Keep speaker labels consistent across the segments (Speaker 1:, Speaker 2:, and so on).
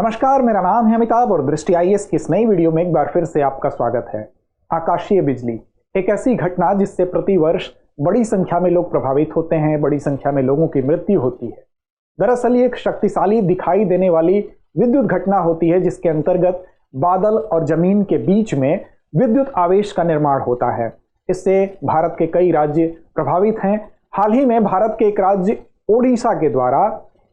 Speaker 1: नमस्कार, मेरा नाम है अमिताभ और दृष्टि आईएएस की इस नई वीडियो में एक बार फिर से आपका स्वागत है। आकाशीय बिजली एक ऐसी घटना जिससे प्रति वर्ष बड़ी संख्या में लोग प्रभावित होते हैं, बड़ी संख्या में लोगों की मृत्यु होती है। दरअसल ये एक शक्तिशाली दिखाई देने वाली विद्युत घटना होती है जिसके अंतर्गत बादल और जमीन के बीच में विद्युत आवेश का निर्माण होता है। इससे भारत के कई राज्य प्रभावित हैं। हाल ही में भारत के एक राज्य ओडिशा के द्वारा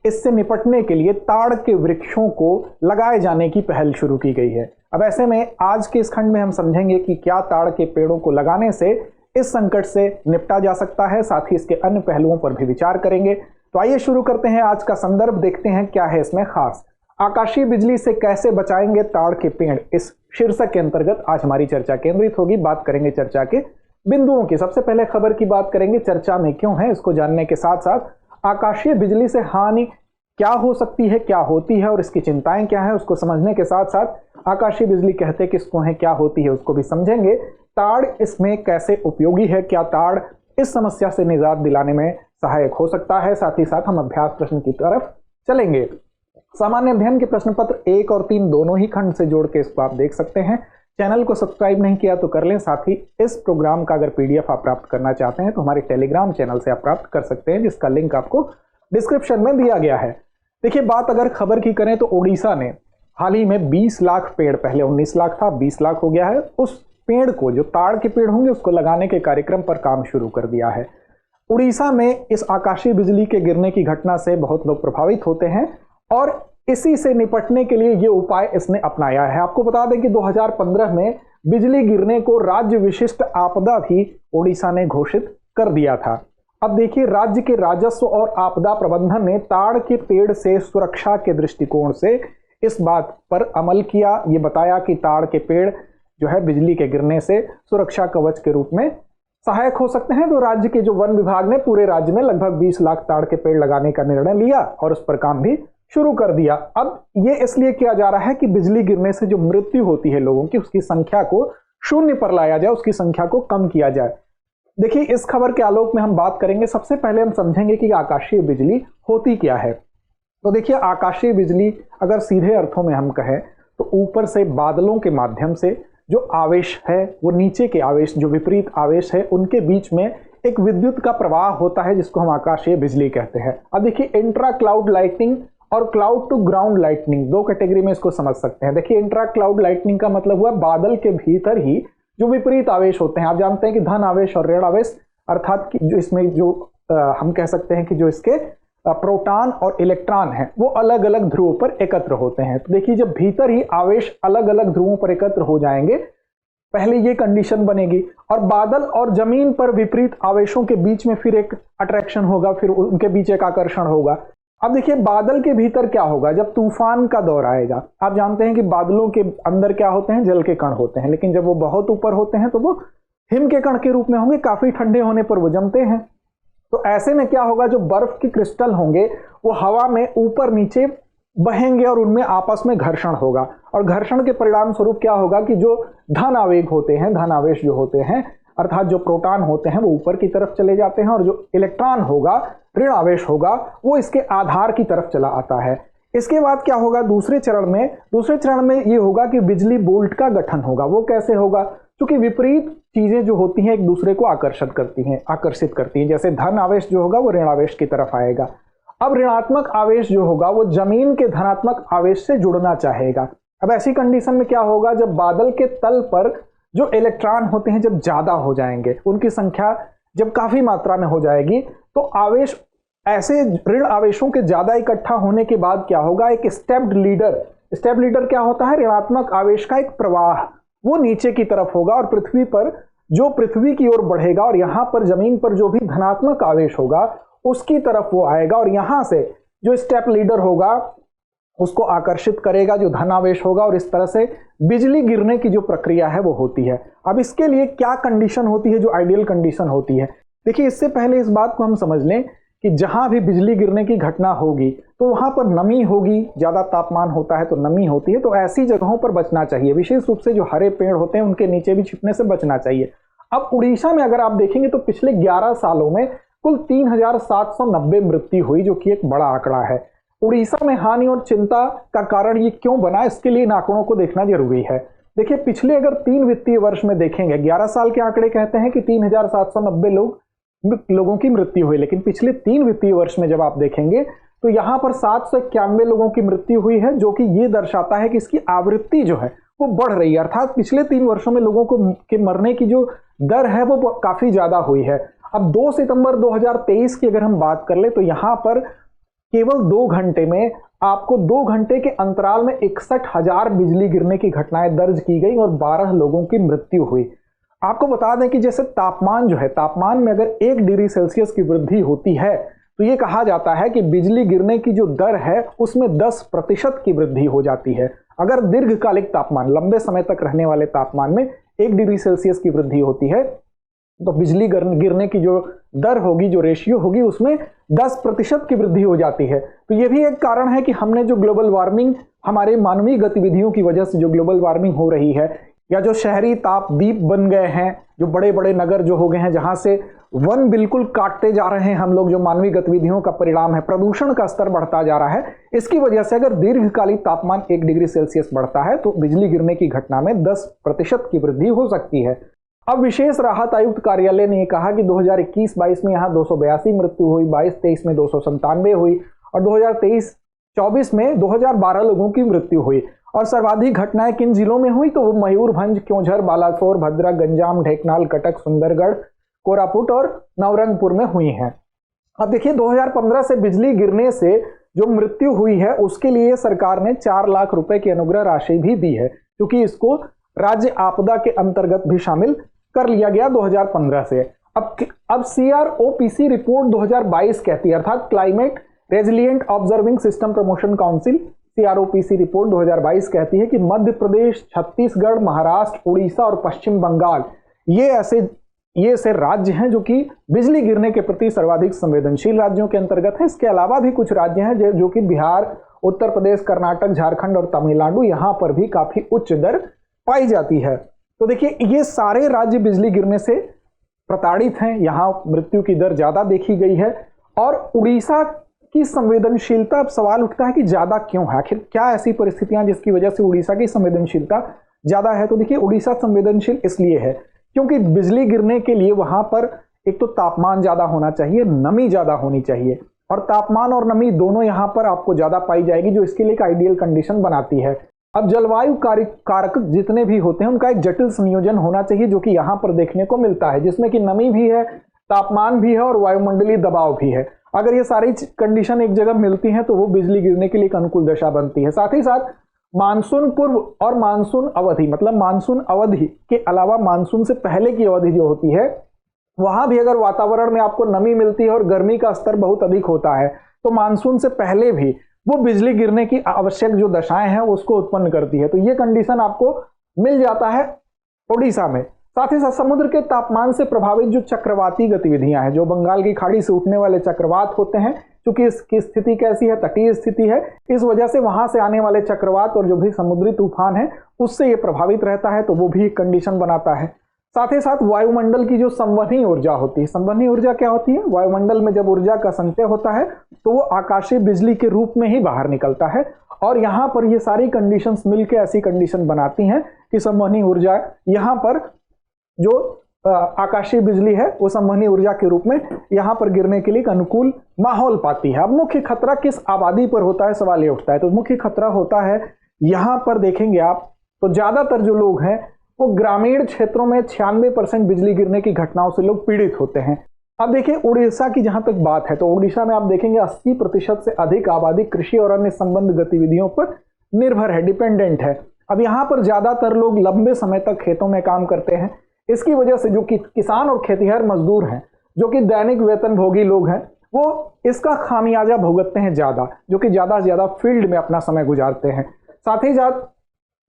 Speaker 1: इससे निपटने के लिए ताड़ के वृक्षों को लगाए जाने की पहल शुरू की गई है। अब ऐसे में आज के इस खंड में हम समझेंगे कि क्या ताड़ के पेड़ों को लगाने से इस संकट से निपटा जा सकता है, साथ ही इसके अन्य पहलुओं पर भी विचार करेंगे। तो आइए शुरू करते हैं। आज का संदर्भ देखते हैं क्या है इसमें खास। आकाशीय बिजली से कैसे बचाएंगे ताड़ के पेड़, इस शीर्षक के अंतर्गत आज हमारी चर्चा केंद्रित होगी। बात करेंगे चर्चा के बिंदुओं की। सबसे पहले खबर की बात करेंगे, चर्चा में क्यों है इसको जानने के साथ साथ आकाशीय बिजली से हानि क्या हो सकती है, क्या होती है और इसकी चिंताएं क्या है उसको समझने के साथ साथ आकाशीय बिजली कहते किसको है, क्या होती है उसको भी समझेंगे। ताड़ इसमें कैसे उपयोगी है, क्या ताड़ इस समस्या से निजात दिलाने में सहायक हो सकता है। साथ ही साथ हम अभ्यास प्रश्न की तरफ चलेंगे। सामान्य अध्ययन के प्रश्न पत्र 1 और 3 दोनों ही खंड से जोड़ के इसको आप देख सकते हैं। चैनल को सब्सक्राइब नहीं किया तो कर लें। साथ ही इस प्रोग्राम का अगर पीडीएफ आप प्राप्त करना चाहते हैं तो हमारे टेलीग्राम चैनल से आप प्राप्त कर सकते हैं, जिसका लिंक आपको डिस्क्रिप्शन में दिया गया है। देखिए, बात अगर खबर की करें तो ओडिशा ने हाल ही में 20 लाख पेड़, पहले 19 लाख था 20 लाख हो गया है, उस पेड़ को जो ताड़ के पेड़ होंगे उसको लगाने के कार्यक्रम पर काम शुरू कर दिया है। उड़ीसा में इस आकाशीय बिजली के गिरने की घटना से बहुत लोग प्रभावित होते हैं और इसी से निपटने के लिए ये उपाय इसने अपनाया है। आपको बता दें कि 2015 में बिजली गिरने को राज्य विशिष्ट आपदा भी ओडिशा ने घोषित कर दिया था। अब देखिए, राज्य के राजस्व और आपदा प्रबंधन ने ताड़ के पेड़ से सुरक्षा के दृष्टिकोण से इस बात पर अमल किया। ये बताया कि ताड़ के पेड़ जो है बिजली के गिरने से सुरक्षा कवच के रूप में सहायक हो सकते हैं। तो राज्य के जो वन विभाग ने पूरे राज्य में लगभग 20 लाख ताड़ के पेड़ लगाने का निर्णय लिया और उस पर काम भी शुरू कर दिया। अब ये इसलिए किया जा रहा है कि बिजली गिरने से जो मृत्यु होती है लोगों की, उसकी संख्या को शून्य पर लाया जाए, उसकी संख्या को कम किया जाए। देखिए, इस खबर के आलोक में हम बात करेंगे। सबसे पहले हम समझेंगे कि आकाशीय बिजली होती क्या है। तो देखिए, आकाशीय बिजली अगर सीधे अर्थों में हम कहें तो ऊपर से बादलों के माध्यम से जो आवेश है वो नीचे के आवेश, जो विपरीत आवेश है, उनके बीच में एक विद्युत का प्रवाह होता है जिसको हम आकाशीय बिजली कहते हैं। अब देखिए, इंट्रा क्लाउड लाइटनिंग और क्लाउड टू ग्राउंड लाइटनिंग दो कैटेगरी में इसको समझ सकते हैं। देखिए, इंट्रा क्लाउड लाइटनिंग का मतलब हुआ बादल के भीतर ही जो विपरीत आवेश होते हैं। आप जानते हैं कि धन आवेश और ऋण आवेश, अर्थात जो इसमें जो हम कह सकते हैं कि जो इसके प्रोटॉन और इलेक्ट्रॉन हैं वो अलग अलग ध्रुवों पर एकत्र होते हैं। तो देखिए, जब भीतर ही आवेश अलग अलग ध्रुवों पर एकत्र हो जाएंगे, पहले ये कंडीशन बनेगी और बादल और जमीन पर विपरीत आवेशों के बीच में फिर एक अट्रैक्शन होगा, फिर उनके बीच एक आकर्षण होगा। अब देखिए, बादल के भीतर क्या होगा जब तूफान का दौर आएगा। आप जानते हैं कि बादलों के अंदर क्या होते हैं, जल के कण होते हैं, लेकिन जब वो बहुत ऊपर होते हैं तो वो हिम के कण के रूप में होंगे। काफी ठंडे होने पर वो जमते हैं। तो ऐसे में क्या होगा, जो बर्फ के क्रिस्टल होंगे वो हवा में ऊपर नीचे बहेंगे और उनमें आपस में घर्षण होगा और घर्षण के परिणाम स्वरूप क्या होगा कि जो धन आवेग होते हैं, धन आवेश जो होते हैं, अर्थात जो प्रोटॉन होते हैं वो ऊपर की तरफ चले जाते हैं और जो इलेक्ट्रॉन होगा, ऋण आवेश होगा, वो इसके आधार की तरफ चला आता है। इसके बाद क्या होगा, दूसरे चरण में ये होगा कि बिजली बोल्ट का गठन होगा। वो कैसे होगा, क्योंकि विपरीत चीजें जो होती हैं एक दूसरे को आकर्षित करती हैं। जैसे धन आवेश जो होगा वो ऋण आवेश की तरफ आएगा। अब ऋणात्मक आवेश जो होगा वो जमीन के धनात्मक आवेश से जुड़ना चाहेगा। अब ऐसी कंडीशन में क्या होगा, जब बादल के तल पर जो इलेक्ट्रॉन होते हैं जब ज्यादा हो जाएंगे, उनकी संख्या जब काफी मात्रा में हो जाएगी, तो आवेश ऐसे ऋण आवेशों के ज्यादा इकट्ठा होने के बाद क्या होगा, एक स्टेप्ड लीडर क्या होता है, ऋणात्मक आवेश का एक प्रवाह वो नीचे की तरफ होगा और पृथ्वी पर जो पृथ्वी की ओर बढ़ेगा और यहां पर जमीन पर जो भी धनात्मक आवेश होगा उसकी तरफ वो आएगा और यहां से जो स्टेप लीडर होगा उसको आकर्षित करेगा जो धन आवेश होगा और इस तरह से बिजली गिरने की जो प्रक्रिया है वो होती है। अब इसके लिए क्या कंडीशन होती है, जो आइडियल कंडीशन होती है। देखिए, इससे पहले इस बात को हम समझ लें कि जहां भी बिजली गिरने की घटना होगी तो वहां पर नमी होगी, ज्यादा तापमान होता है तो नमी होती है, तो ऐसी जगहों पर बचना चाहिए। विशेष रूप से जो हरे पेड़ होते हैं उनके नीचे भी छिपने से बचना चाहिए। अब उड़ीसा में अगर आप देखेंगे तो पिछले 11 सालों में कुल 3790 मृत्यु हुई, जो कि एक बड़ा आंकड़ा है। उड़ीसा में हानि और चिंता का कारण ये क्यों बना, इसके लिए इन आंकड़ों को देखना जरूरी है। देखिए, पिछले अगर 3 वित्तीय वर्ष में देखेंगे, 11 साल के आंकड़े कहते हैं कि 3790 लोगों की मृत्यु हुई, लेकिन पिछले 3 वित्तीय वर्ष में जब आप देखेंगे तो यहां पर 791 लोगों की मृत्यु हुई है, जो कि ये दर्शाता है कि इसकी आवृत्ति जो है वो बढ़ रही है। अर्थात पिछले 3 वर्षों में लोगों को के मरने की जो दर है वो काफी ज्यादा हुई है। अब 2 सितंबर 2023 की अगर हम बात कर ले तो यहां पर केवल 2 घंटे में आपको 2 घंटे के अंतराल में 61,000 बिजली गिरने की घटनाएं दर्ज की गई और 12 लोगों की मृत्यु हुई। आपको बता दें कि जैसे तापमान जो है, तापमान में अगर 1 डिग्री सेल्सियस की वृद्धि होती है तो ये कहा जाता है कि बिजली गिरने की जो दर है उसमें 10% की वृद्धि हो जाती है। अगर दीर्घकालिक तापमान, लंबे समय तक रहने वाले तापमान में 1 डिग्री सेल्सियस की वृद्धि होती है तो बिजली गिरने की जो दर होगी, जो रेशियो होगी, उसमें 10% की वृद्धि हो जाती है। तो ये भी एक कारण है कि हमने जो ग्लोबल वार्मिंग, हमारे मानवीय गतिविधियों की वजह से जो ग्लोबल वार्मिंग हो रही है, या जो शहरी ताप द्वीप बन गए हैं, जो बड़े बड़े नगर जो हो गए हैं, जहां से वन बिल्कुल काटते जा रहे हैं हम लोग, जो मानवीय गतिविधियों का परिणाम है, प्रदूषण का स्तर बढ़ता जा रहा है, इसकी वजह से अगर दीर्घकालिक तापमान 1 डिग्री सेल्सियस बढ़ता है तो बिजली गिरने की घटना में 10% की वृद्धि हो सकती है। अब विशेष राहत आयुक्त कार्यालय ने कहा कि 2021-22 में यहाँ 282 मृत्यु हुई, 22-23 में 297 हुई और 2023-24 में 2012 लोगों की मृत्यु हुई। और सर्वाधिक घटनाएं किन जिलों में हुई तो वो मयूरभंज, क्योंझर, बालासोर, भद्रक, गंजाम, ढेकनाल, कटक, सुंदरगढ़, कोरापुट और नवरंगपुर में हुई हैं। अब देखिए, 2015 से बिजली गिरने से जो मृत्यु हुई है उसके लिए सरकार ने 4 लाख रुपए की अनुग्रह राशि भी दी है, क्योंकि इसको राज्य आपदा के अंतर्गत भी शामिल कर लिया गया 2015 से। अब CROPC रिपोर्ट 2022 कहती है, अर्थात climate resilient observing system promotion council, CROPC report 2022 कहती है कि मध्य प्रदेश, छत्तीसगढ़, महाराष्ट्र, उड़ीसा और पश्चिम बंगाल ये ऐसे राज्य हैं जो कि बिजली गिरने के प्रति सर्वाधिक संवेदनशील राज्यों के अंतर्गत हैं। इसके अलावा भी कुछ राज्य हैं जो कि बिहार, उत्तर प्रदेश, कर्नाटक, झारखंड और तमिलनाडु, यहां पर भी काफी उच्च दर पाई जाती है। तो देखिए, ये सारे राज्य बिजली गिरने से प्रताड़ित हैं, यहां मृत्यु की दर ज्यादा देखी गई है। और उड़ीसा की संवेदनशीलता, अब सवाल उठता है कि ज्यादा क्यों है, आखिर क्या ऐसी परिस्थितियां जिसकी वजह से उड़ीसा की संवेदनशीलता ज्यादा है। तो देखिए, उड़ीसा संवेदनशील इसलिए है क्योंकि बिजली गिरने के लिए वहां पर एक तो तापमान ज्यादा होना चाहिए, नमी ज्यादा होनी चाहिए, और तापमान और नमी दोनों यहां पर आपको ज्यादा पाई जाएगी, जो इसके लिए एक आइडियल कंडीशन बनाती है। अब जलवायु कारक जितने भी होते हैं उनका एक जटिल संयोजन होना चाहिए, जो कि यहां पर देखने को मिलता है, जिसमें कि नमी भी है, तापमान भी है और वायुमंडलीय दबाव भी है। अगर ये सारी कंडीशन एक जगह मिलती हैं तो वो बिजली गिरने के लिए एक अनुकूल दशा बनती है। साथ ही साथ मानसून पूर्व और मानसून अवधि, मतलब मानसून अवधि के अलावा मानसून से पहले की अवधि जो होती है, वहां भी अगर वातावरण में आपको नमी मिलती है और गर्मी का स्तर बहुत अधिक होता है तो मानसून से पहले भी वो बिजली गिरने की आवश्यक जो दशाएं हैं उसको उत्पन्न करती है। तो ये कंडीशन आपको मिल जाता है उड़ीसा में। साथ ही साथ समुद्र के तापमान से प्रभावित जो चक्रवाती गतिविधियां हैं, जो बंगाल की खाड़ी से उठने वाले चक्रवात होते हैं, क्योंकि इसकी स्थिति कैसी है, तटीय स्थिति है, इस वजह से वहां से आने वाले चक्रवात और जो भी समुद्री तूफान है उससे ये प्रभावित रहता है, तो वो भी एक कंडीशन बनाता है। साथ ही साथ वायुमंडल की जो संवहनी ऊर्जा होती है, संवहनी ऊर्जा क्या होती है, वायुमंडल में जब ऊर्जा का संचय होता है तो वो आकाशीय बिजली के रूप में ही बाहर निकलता है, और यहां पर ये सारी कंडीशंस मिलकर ऐसी कंडीशन बनाती हैं कि संवहनी ऊर्जा यहां पर जो आकाशीय बिजली है वो संवहनी ऊर्जा के रूप में यहां पर गिरने के लिए एक अनुकूल माहौल पाती है। अब मुख्य खतरा किस आबादी पर होता है, सवाल ये उठता है। तो मुख्य खतरा होता है, यहां पर देखेंगे आप तो ज्यादातर जो लोग हैं वो ग्रामीण क्षेत्रों में 96% बिजली गिरने की घटनाओं से लोग पीड़ित होते हैं। अब देखिए, उड़ीसा की जहां तक बात है तो उड़ीसा में आप देखेंगे 80% से अधिक आबादी कृषि और अन्य संबंध गतिविधियों पर निर्भर है, डिपेंडेंट है। अब यहां पर ज्यादातर लोग लंबे समय तक खेतों में काम करते हैं। इसकी वजह से जो कि किसान और खेतिहर मजदूर हैं, जो कि दैनिक वेतन भोगी लोग हैं, वो इसका खामियाजा भुगतते हैं ज्यादा, जो कि ज्यादा से ज्यादा फील्ड में अपना समय गुजारते हैं। साथ ही साथ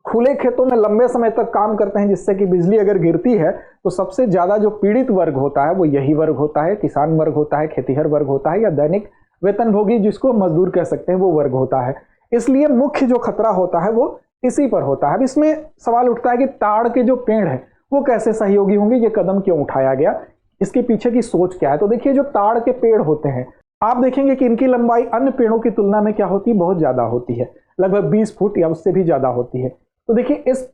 Speaker 1: खुले खेतों में लंबे समय तक काम करते हैं, जिससे कि बिजली अगर गिरती है तो सबसे ज्यादा जो पीड़ित वर्ग होता है वो यही वर्ग होता है, किसान वर्ग होता है, खेतिहर वर्ग होता है, या दैनिक वेतन भोगी जिसको मजदूर कह सकते हैं वो वर्ग होता है। इसलिए मुख्य जो खतरा होता है वो इसी पर होता है। अब इसमें सवाल उठता है कि ताड़ के जो पेड़ है वो कैसे सहयोगी होंगे, ये कदम क्यों उठाया गया, इसके पीछे की सोच क्या है। तो देखिए, जो ताड़ के पेड़ होते हैं आप देखेंगे कि इनकी लंबाई अन्य पेड़ों की तुलना में क्या होती है, बहुत ज्यादा होती है, लगभग 20 फुट या उससे भी ज्यादा होती है। तो देखिए इस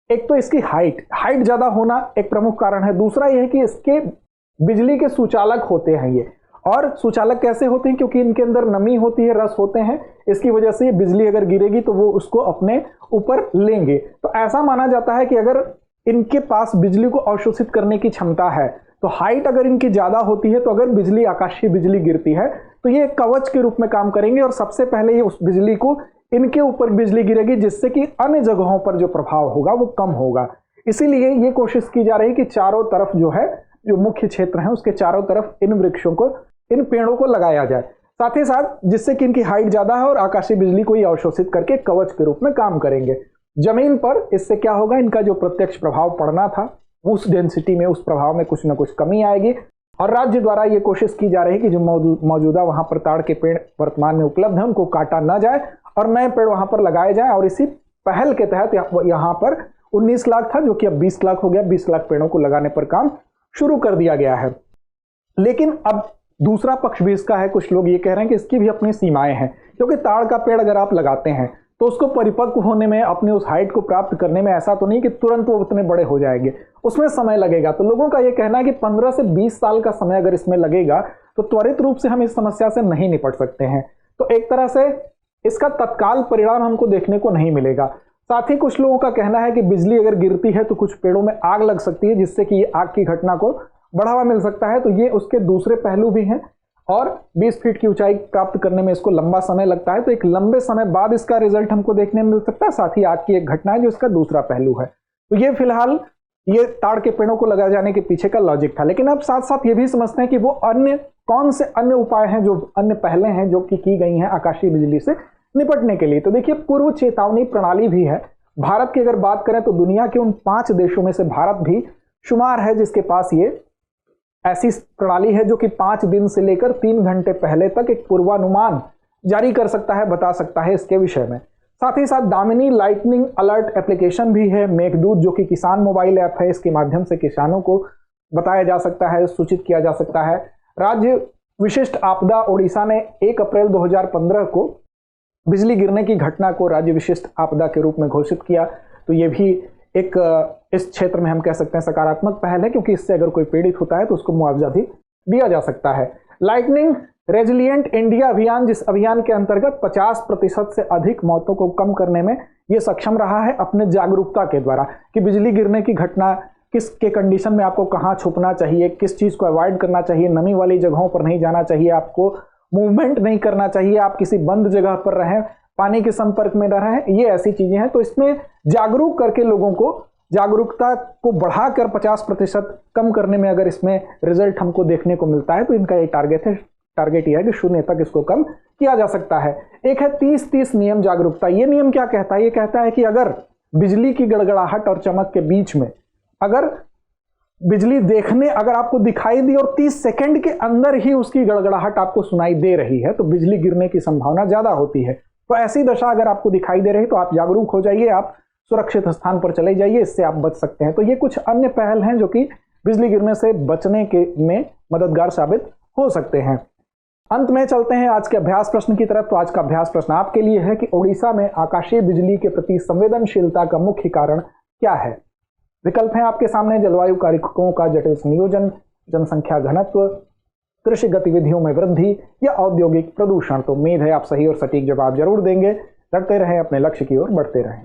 Speaker 1: एक तो इसकी हाइट ज्यादा होना एक प्रमुख कारण है। दूसरा यह है कि इसके बिजली के सुचालक होते हैं ये, और सुचालक कैसे होते हैं, क्योंकि इनके अंदर नमी होती है, रस होते हैं, इसकी वजह से बिजली अगर गिरेगी तो वो उसको अपने ऊपर लेंगे। तो ऐसा माना जाता है कि अगर इनके पास बिजली को अवशोषित करने की क्षमता है, तो हाइट अगर इनकी ज्यादा होती है, तो अगर बिजली, आकाशीय बिजली गिरती है तो ये कवच के रूप में काम करेंगे, और सबसे पहले ये उस बिजली को, इनके ऊपर बिजली गिरेगी, जिससे कि अन्य जगहों पर जो प्रभाव होगा वो कम होगा। इसीलिए ये कोशिश की जा रही है कि चारों तरफ जो है, जो मुख्य क्षेत्र है उसके चारों तरफ इन वृक्षों को, इन पेड़ों को लगाया जाए, साथ ही साथ जिससे कि इनकी हाइट ज्यादा है और आकाशीय बिजली को ही अवशोषित करके कवच के रूप में काम करेंगे। जमीन पर इससे क्या होगा, इनका जो प्रत्यक्ष प्रभाव पड़ना था उस डेंसिटी में, उस प्रभाव में कुछ ना कुछ कमी आएगी। और राज्य द्वारा ये कोशिश की जा रही है कि जो मौजूदा वहां पर ताड़ के पेड़ वर्तमान में उपलब्ध है उनको काटा ना जाए और नए पेड़ वहां पर लगाए जाए। और इसी पहल के तहत यहाँ पर 19 लाख था, जो कि अब 20 लाख हो गया। 20 लाख पेड़ों को लगाने पर काम शुरू कर दिया गया है। लेकिन अब दूसरा पक्ष भी इसका है, कुछ लोग ये कह रहे हैं कि इसकी भी अपनी सीमाएं हैं, क्योंकि ताड़ का पेड़ अगर आप लगाते हैं तो उसको परिपक्व होने में, अपने उस हाइट को प्राप्त करने में ऐसा तो नहीं कि तुरंत वो उतने बड़े हो जाएंगे, उसमें समय लगेगा। तो लोगों का ये कहना है कि 15 से 20 साल का समय अगर इसमें लगेगा तो त्वरित रूप से हम इस समस्या से नहीं निपट सकते हैं। तो एक तरह से इसका तत्काल परिणाम हमको देखने को नहीं मिलेगा। साथ ही कुछ लोगों का कहना है कि बिजली अगर गिरती है तो कुछ पेड़ों में आग लग सकती है, जिससे कि आग की घटना को बढ़ावा मिल सकता है। तो ये उसके दूसरे पहलू भी हैं, और 20 फीट की ऊंचाई प्राप्त करने में इसको लंबा समय लगता है। तो एक लंबे समय बाद इसका रिजल्ट हमको देखने मिल सकता है। साथ ही आग की एक घटना है जो इसका दूसरा पहलू है। तो ये फिलहाल ये ताड़ के पेड़ों को लगाए जाने के पीछे का लॉजिक था। लेकिन अब साथ साथ ये भी समझते हैं कि वो अन्य कौन से अन्य उपाय हैं, जो अन्य पहलें हैं जो कि की गई हैं आकाशीय बिजली से निपटने के लिए। तो देखिए पूर्व चेतावनी प्रणाली भी है। भारत की अगर बात करें तो दुनिया के उन 5 देशों में से भारत भी शुमार है जिसके पास ये ऐसी प्रणाली है जो कि 5 दिन से लेकर 3 घंटे पहले तक एक पूर्वानुमान जारी कर सकता है, बता सकता है इसके विषय में। साथ ही साथ दामिनी लाइटनिंग अलर्ट एप्लीकेशन भी है, मेघदूत, जो कि किसान मोबाइल ऐप है। इसके माध्यम से किसानों को बताया जा सकता है, सूचित किया जा सकता है। राज्य विशिष्ट आपदा उड़ीसा ने 1 अप्रैल 2015 को बिजली गिरने की घटना को राज्य विशिष्ट आपदा के रूप में घोषित किया। तो ये भी एक इस क्षेत्र में हम कह सकते हैं सकारात्मक पहल है, क्योंकि इससे अगर कोई पीड़ित होता है तो उसको मुआवजा भी दिया जा सकता है। लाइटनिंग रेजिलिएंट इंडिया अभियान, जिस अभियान के अंतर्गत 50% से अधिक मौतों को कम करने में यह सक्षम रहा है अपने जागरूकता के द्वारा, कि बिजली गिरने की घटना किस के कंडीशन में आपको कहाँ छुपना चाहिए, किस चीज को अवॉइड करना चाहिए, नमी वाली जगहों पर नहीं जाना चाहिए, आपको मूवमेंट नहीं करना चाहिए, आप किसी बंद जगह पर रहें, पानी के संपर्क में न रहें, ये ऐसी चीजें हैं। तो इसमें जागरूक करके लोगों को, जागरूकता को बढ़ाकर 50% कम करने में अगर इसमें रिजल्ट हमको देखने को मिलता है तो इनका ये टारगेट है। टारगेट यह है कि 0 तक इसको कम किया जा सकता है। एक है 30-30 नियम जागरूकता। ये नियम क्या कहता है? ये कहता है कि अगर बिजली की गड़गड़ाहट और चमक के बीच में अगर बिजली देखने, अगर आपको दिखाई दी और 30 सेकंड के अंदर ही उसकी गड़गड़ाहट आपको सुनाई दे रही है तो बिजली गिरने की संभावना ज्यादा होती है। तो ऐसी दशा अगर आपको दिखाई दे रही तो आप जागरूक हो जाइए, आप सुरक्षित स्थान पर चले जाइए, इससे आप बच सकते हैं। तो ये कुछ अन्य पहल हैं जो कि बिजली गिरने से बचने के में मददगार साबित हो सकते हैं। अंत में चलते हैं आज के अभ्यास प्रश्न की तरफ। तो आज का अभ्यास प्रश्न आपके लिए है कि उड़ीसा में आकाशीय बिजली के प्रति संवेदनशीलता का मुख्य कारण क्या है? विकल्प हैं आपके सामने: जलवायु कारकों का जटिल संयोजन, जनसंख्या घनत्व, कृषि गतिविधियों में वृद्धि या औद्योगिक प्रदूषण। तो उम्मीद है आप सही और सटीक जवाब जरूर देंगे। लड़ते रहें, अपने लक्ष्य की ओर बढ़ते रहें।